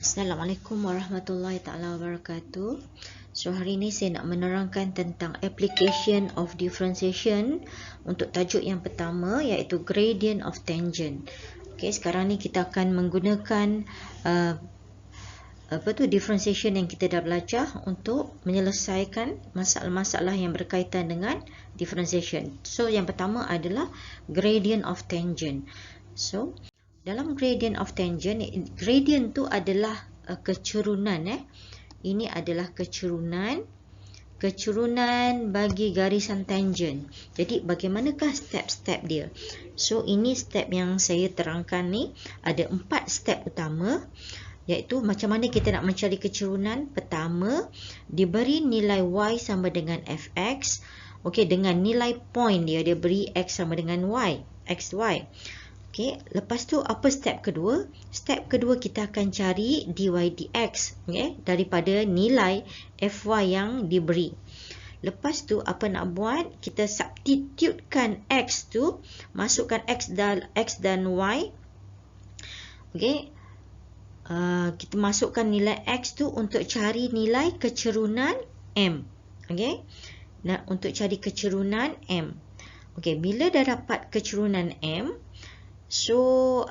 Assalamualaikum warahmatullahi taala wabarakatuh. So hari ini saya nak menerangkan tentang application of differentiation untuk tajuk yang pertama iaitu gradient of tangent. Okey, sekarang ni kita akan menggunakan differentiation yang kita dah belajar untuk menyelesaikan masalah-masalah yang berkaitan dengan differentiation. So yang pertama adalah gradient of tangent. So dalam gradient of tangent, gradient tu adalah kecerunan. Ini adalah kecerunan bagi garisan tangent. Jadi bagaimanakah step-step dia? So ini step yang saya terangkan ni, ada 4 step utama, iaitu macam mana kita nak mencari kecerunan. Pertama, diberi nilai y sama dengan fx. Okey, dengan nilai point dia beri x sama dengan y, xy. Okey, lepas tu apa step kedua? Step kedua kita akan cari dy dx, okey, daripada nilai fy yang diberi. Lepas tu apa nak buat? Kita substitutekan x tu, masukkan x dan y. Okey. Kita masukkan nilai x tu untuk cari nilai kecerunan m. Okey. Nah, untuk cari kecerunan m. Okey, bila dah dapat kecerunan m, so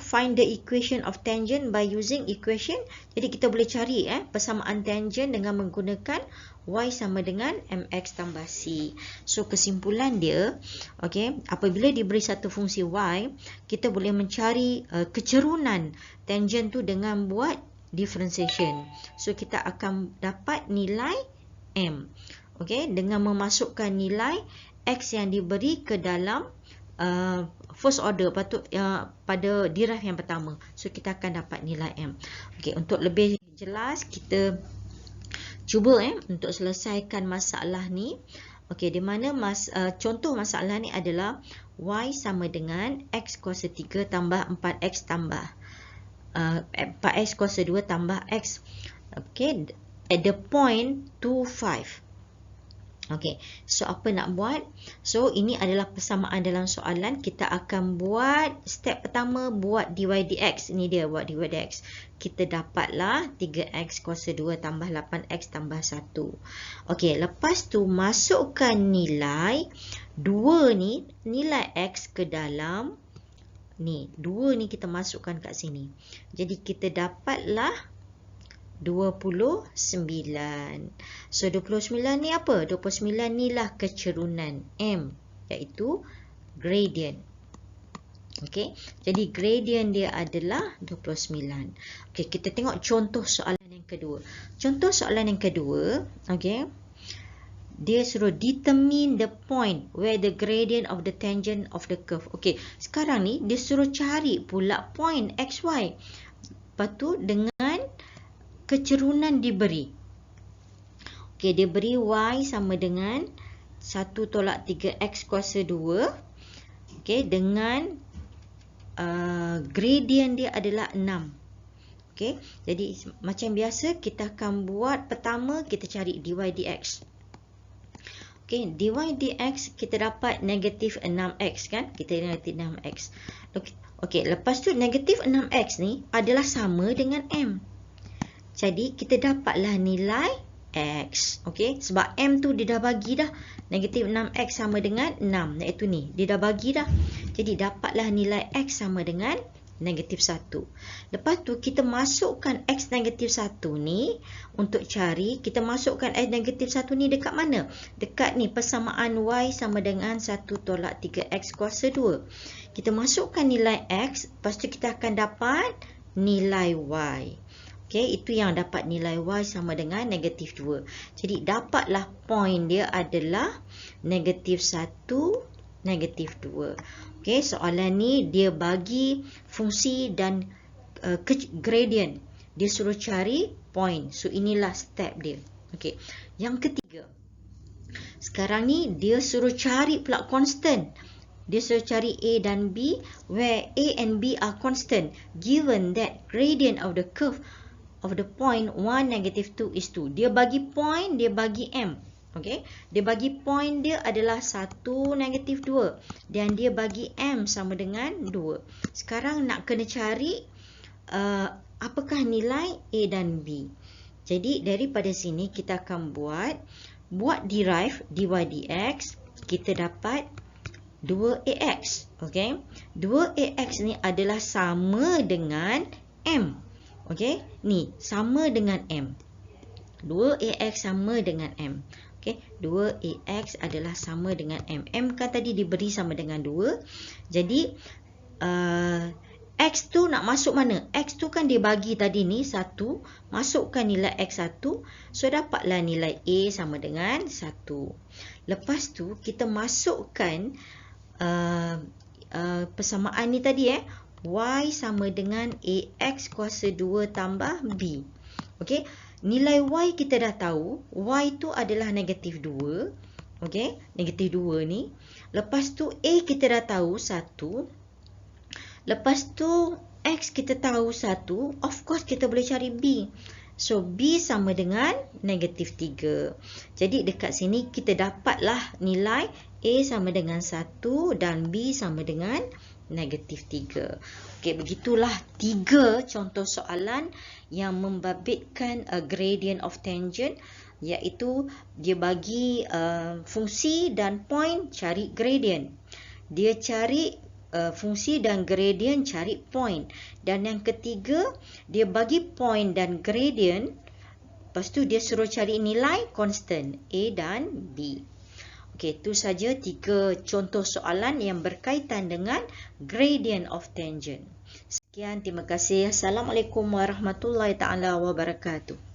find the equation of tangent by using equation. Jadi kita boleh cari persamaan tangent dengan menggunakan y sama dengan mx tambah c. So kesimpulan dia, okey, apabila diberi satu fungsi y, kita boleh mencari kecerunan tangent tu dengan buat differentiation. So kita akan dapat nilai m, okey, dengan memasukkan nilai x yang diberi ke dalam first order pada derive yang pertama. So kita akan dapat nilai m. Okey, untuk lebih jelas kita cuba untuk selesaikan masalah ni. Okey, di mana contoh masalah ni adalah y sama dengan x kuasa 3 tambah 4x tambah 4x kuasa 2 tambah x. Okey, at the point 2, 5. Okey, so apa nak buat? So ini adalah persamaan dalam soalan. Kita akan buat step pertama, buat dy dx. Ini dia buat dy dx. Kita dapatlah 3x kuasa 2 tambah 8x tambah 1. Okey, lepas tu masukkan nilai 2 ni, nilai x ke dalam ni. 2 ni kita masukkan kat sini. Jadi kita dapatlah 29. So 29 ni apa? 29 ni lah kecerunan m, iaitu gradient. Okey, jadi gradient dia adalah 29. Okey, kita tengok contoh soalan yang kedua. Contoh soalan yang kedua, okey, dia suruh determine the point where the gradient of the tangent of the curve. Okey, sekarang ni dia suruh cari pula point xy. Lepas tu dengan kecerunan diberi. Okey, dia beri y sama dengan 1 tolak 3x kuasa 2. Okey, dengan gradient dia adalah 6. Okey, jadi macam biasa kita akan buat pertama kita cari dy dx. Okey, dy dx kita dapat negatif 6x kan? Kita negatif 6x. Okey, lepas tu negatif 6x ni adalah sama dengan m. Jadi kita dapatlah nilai x. Okey, sebab m tu dia dah bagi dah. Negatif 6x sama dengan 6, iaitu ni. Dia dah bagi dah. Jadi dapatlah nilai x sama dengan negatif 1. Lepas tu kita masukkan x negatif 1 ni untuk cari. Kita masukkan x negatif 1 ni dekat mana? Dekat ni, persamaan y sama dengan 1 tolak 3x kuasa 2. Kita masukkan nilai x. Lepas tu kita akan dapat nilai y. Okey, itu yang dapat nilai y sama dengan negatif 2. Jadi dapatlah point dia adalah negatif 1, negatif 2. Okey, soalan ni dia bagi fungsi dan gradient. Dia suruh cari point. So inilah step dia. Okey, yang ketiga. Sekarang ni dia suruh cari pula constant. Dia suruh cari A dan B where A and B are constant given that gradient of the curve of the point 1, negative 2 is 2. Dia bagi point, dia bagi m. Okey, dia bagi point dia adalah 1, negatif 2. Dan dia bagi m sama dengan 2. Sekarang nak kena cari apakah nilai A dan B. Jadi daripada sini kita akan buat derive dy dx, kita dapat 2ax. Okey. 2ax ni adalah sama dengan m. Okey. Ni sama dengan m. 2ax sama dengan m. Okey, 2ax adalah sama dengan m. M kan tadi diberi sama dengan 2. Jadi x tu nak masuk mana? X tu kan dia bagi tadi ni 1. Masukkan nilai x1. So dapatlah nilai A sama dengan 1. Lepas tu kita masukkan persamaan ni tadi y sama dengan ax kuasa 2 tambah b. Okey, nilai y kita dah tahu. Y tu adalah negatif 2. Okey, negatif 2 ni. Lepas tu A kita dah tahu 1. Lepas tu X kita tahu 1. Of course kita boleh cari B. So B sama dengan negatif 3. Jadi dekat sini kita dapatlah nilai A sama dengan 1 dan B sama dengan negatif 3. Okey, begitulah 3 contoh soalan yang membabitkan gradient of tangent, iaitu dia bagi fungsi dan point, cari gradient. Dia cari fungsi dan gradient, cari point. Dan yang ketiga, dia bagi point dan gradient, lepas tu dia suruh cari nilai constant A dan B. Okey, itu saja 3 contoh soalan yang berkaitan dengan gradient of tangent. Sekian, terima kasih. Assalamualaikum warahmatullahi taala wabarakatuh.